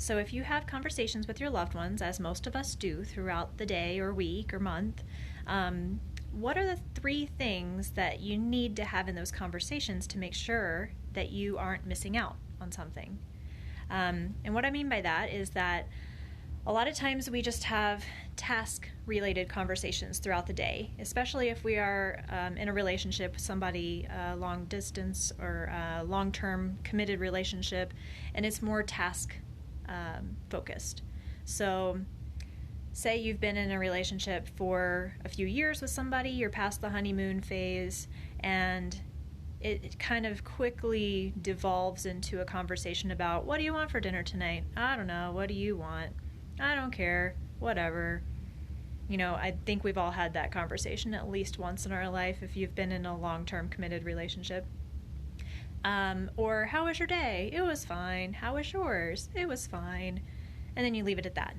So if you have conversations with your loved ones, as most of us do throughout the day or week or month, what are the 3 things that you need to have in those conversations to make sure that you aren't missing out on something? And what I mean by that is that a lot of times we just have task-related conversations throughout the day, especially if we are in a relationship with somebody, long distance or long-term committed relationship, and it's more task focused. So say you've been in a relationship for a few years with somebody, you're past the honeymoon phase, and it kind of quickly devolves into a conversation about, what do you want for dinner tonight? I don't know. What do you want? I don't care. Whatever. I think we've all had that conversation at least once in our life if you've been in a long-term committed relationship. Or, how was your day? It was fine. How was yours? It was fine. And then you leave it at that.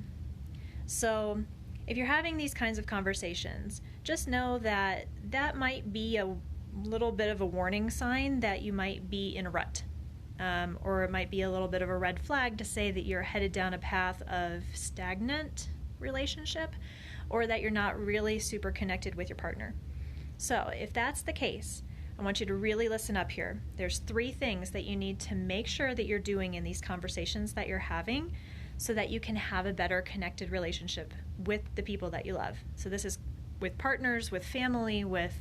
So if you're having these kinds of conversations, just know that that might be a little bit of a warning sign that you might be in a rut. Or it might be a little bit of a red flag to say that you're headed down a path of stagnant relationship, or that you're not really super connected with your partner. So if that's the case, I want you to really listen up here. There's 3 things that you need to make sure that you're doing in these conversations that you're having so that you can have a better connected relationship with the people that you love. So this is with partners, with family, with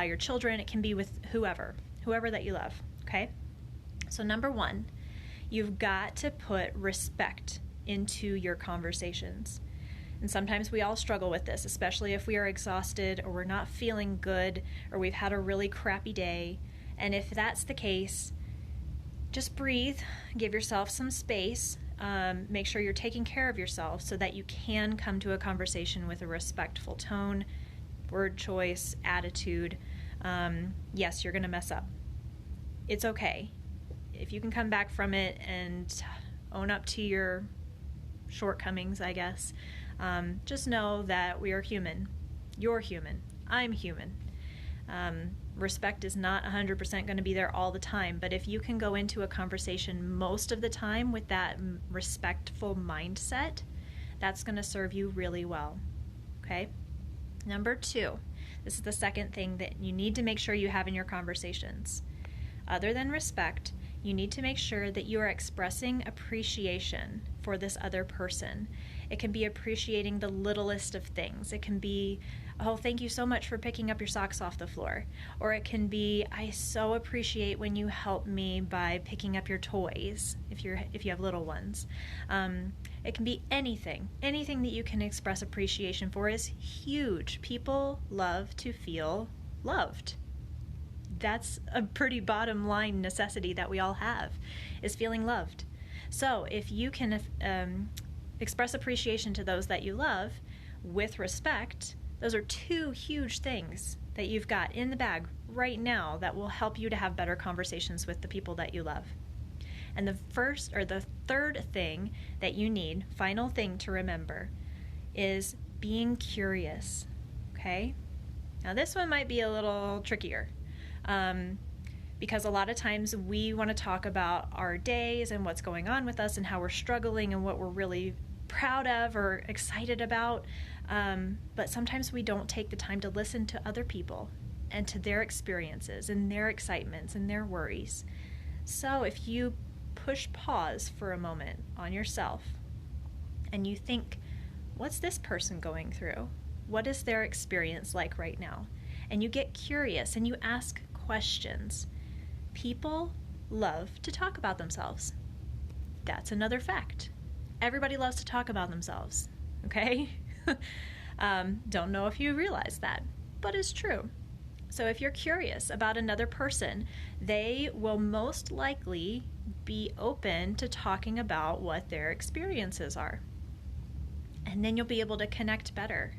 your children. It can be with whoever that you love, okay? So number 1, you've got to put respect into your conversations. And sometimes we all struggle with this, especially if we are exhausted or we're not feeling good or we've had a really crappy day. And if that's the case, just breathe, give yourself some space, make sure you're taking care of yourself so that you can come to a conversation with a respectful tone, word choice, attitude. Yes, you're going to mess up. It's okay. If you can come back from it and own up to your shortcomings, I guess, just know that we are human. You're human. I'm human. Respect is not 100% going to be there all the time, but if you can go into a conversation most of the time with that respectful mindset, that's going to serve you really well. Okay? Number 2, this is the second thing that you need to make sure you have in your conversations. Other than respect, you need to make sure that you are expressing appreciation for this other person. It can be appreciating the littlest of things. It can be, oh, thank you so much for picking up your socks off the floor. Or it can be, I so appreciate when you help me by picking up your toys, if you have little ones. It can be anything. Anything that you can express appreciation for is huge. People love to feel loved. That's a pretty bottom line necessity that we all have, is feeling loved. So if you can express appreciation to those that you love with respect, those are 2 huge things that you've got in the bag right now that will help you to have better conversations with the people that you love. And the third thing that you need, final thing to remember, is being curious. Okay? Now this one might be a little trickier. Because a lot of times we want to talk about our days and what's going on with us and how we're struggling and what we're really proud of or excited about. But sometimes we don't take the time to listen to other people and to their experiences and their excitements and their worries. So if you push pause for a moment on yourself and you think, what's this person going through? What is their experience like right now? And you get curious and you ask questions. People love to talk about themselves. That's another fact. Everybody loves to talk about themselves, okay? Don't know if you realize that, but it's true. So if you're curious about another person, they will most likely be open to talking about what their experiences are. And then you'll be able to connect better.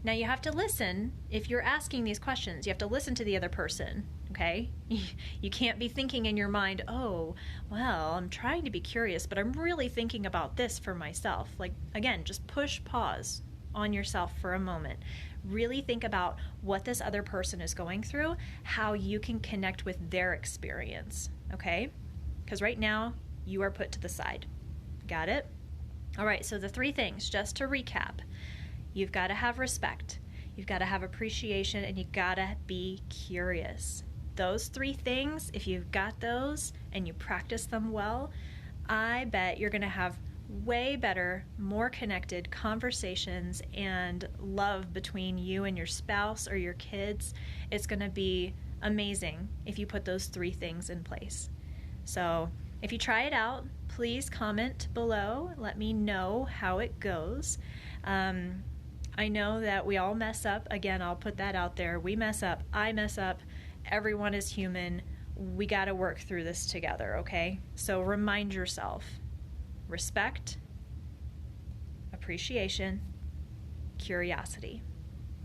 Now you have to listen. If you're asking these questions, you have to listen to the other person, okay? You can't be thinking in your mind, oh, well, I'm trying to be curious, but I'm really thinking about this for myself. Like, again, just push pause on yourself for a moment. Really think about what this other person is going through, how you can connect with their experience, okay? Because right now, you are put to the side, Got it? All right, so the 3 things, just to recap: you've got to have respect, you've got to have appreciation, and you've got to be curious. Those 3 things, if you've got those and you practice them well, I bet you're going to have way better, more connected conversations and love between you and your spouse or your kids. It's going to be amazing if you put those 3 things in place. So if you try it out, please comment below. Let me know how it goes. I know that we all mess up. Again, I'll put that out there. We mess up. I mess up. Everyone is human. We got to work through this together, okay? So remind yourself: respect, appreciation, curiosity.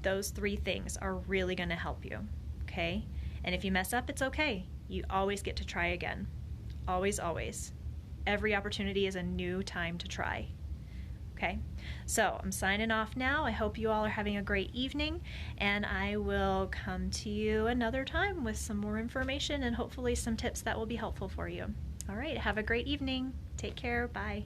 Those 3 things are really going to help you, okay? And if you mess up, it's okay. You always get to try again. Always, always. Every opportunity is a new time to try. Okay, so I'm signing off now. I hope you all are having a great evening, and I will come to you another time with some more information and hopefully some tips that will be helpful for you. All right, have a great evening. Take care. Bye.